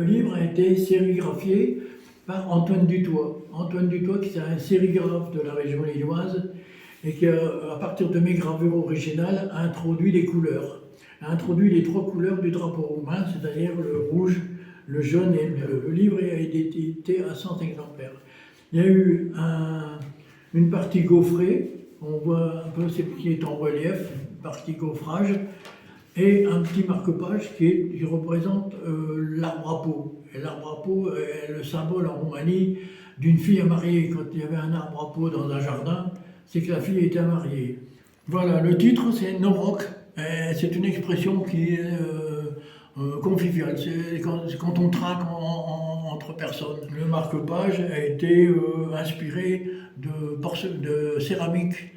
livre a été sérigraphié par Antoine Dutoit. Antoine Dutoit, qui est un sérigraphe de la région lilloise, et qui, à partir de mes gravures originales, a introduit les couleurs. A introduit les 3 couleurs du drapeau roumain, c'est-à-dire le rouge, le jaune et le bleu. Le livre a été édité à 100 exemplaires. Il y a eu une partie gaufrée, on voit un peu ce qui est en relief, une partie gaufrage, et un petit marque-page qui représente l'arbre à peau. Et l'arbre à peau est le symbole en Roumanie d'une fille à marier. Quand il y avait un arbre à peau dans un jardin, c'est que la fille était mariée. Voilà, le titre c'est Noroc. C'est une expression qui est conviviale. C'est quand on trinque entre personnes. Le marque-page a été inspiré de céramique,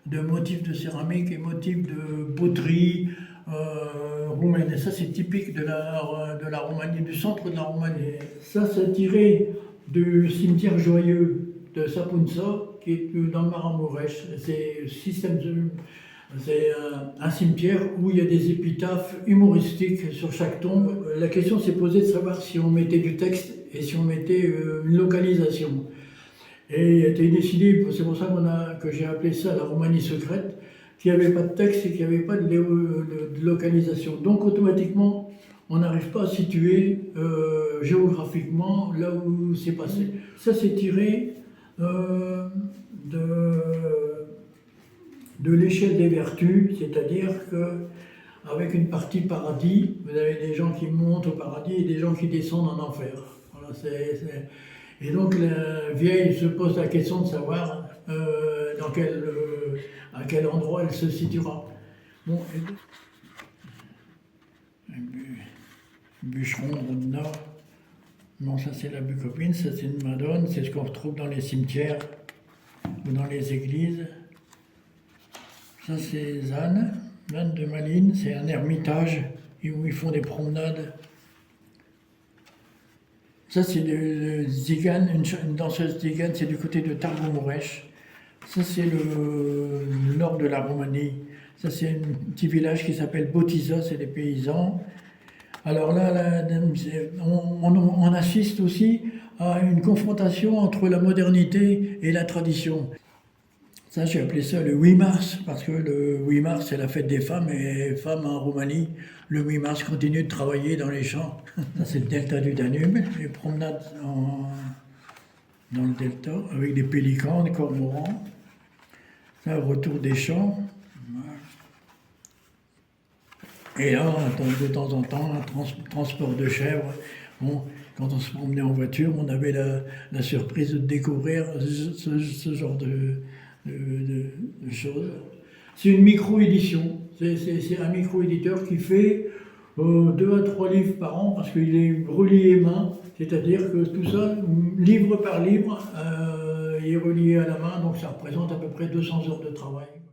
de motifs de céramique et motifs de poterie roumaine. Et ça, c'est typique de la Roumanie, du centre de la Roumanie. Ça, c'est tiré du cimetière joyeux de Sapunța, qui est dans le Maramureș. C'est un cimetière où il y a des épitaphes humoristiques sur chaque tombe. La question s'est posée de savoir si on mettait du texte et si on mettait une localisation. Et il a été décidé, c'est pour ça que j'ai appelé ça la Roumanie secrète, qu'il n'y avait pas de texte et qu'il n'y avait pas de localisation. Donc automatiquement, on n'arrive pas à situer géographiquement là où c'est passé. Ça, c'est tiré de l'échelle des vertus, c'est-à-dire qu'avec une partie paradis, vous avez des gens qui montent au paradis et des gens qui descendent en enfer. Voilà, Et donc la vieille se pose la question de savoir à quel endroit elle se situera. Bon, bûcheron de Rodna. Non, ça c'est la bucopine, ça c'est une madone, c'est ce qu'on retrouve dans les cimetières ou dans les églises. Ça c'est Zane de Malines, c'est un ermitage où ils font des promenades. Ça c'est le Zigan, une danseuse Zigan, c'est du côté de Târgu-Mureș. Ça c'est le nord de la Roumanie. Ça c'est un petit village qui s'appelle Botiza, c'est des paysans. Alors là, on assiste aussi à une confrontation entre la modernité et la tradition. Ça, j'ai appelé ça le 8 mars, parce que le 8 mars, c'est la fête des femmes, et les femmes en Roumanie, le 8 mars, continuent de travailler dans les champs. Ça, c'est le delta du Danube, les promenades dans le delta, avec des pélicans, des cormorans. Ça, retour des champs. Et là, de temps en temps, un transport de chèvres. Bon, quand on se promenait en voiture, on avait la surprise de découvrir ce genre de choses. C'est une micro-édition. C'est un micro-éditeur qui fait 2 à 3 livres par an parce qu'il est relié main. C'est-à-dire que tout ça, livre par livre, est relié à la main. Donc ça représente à peu près 200 heures de travail.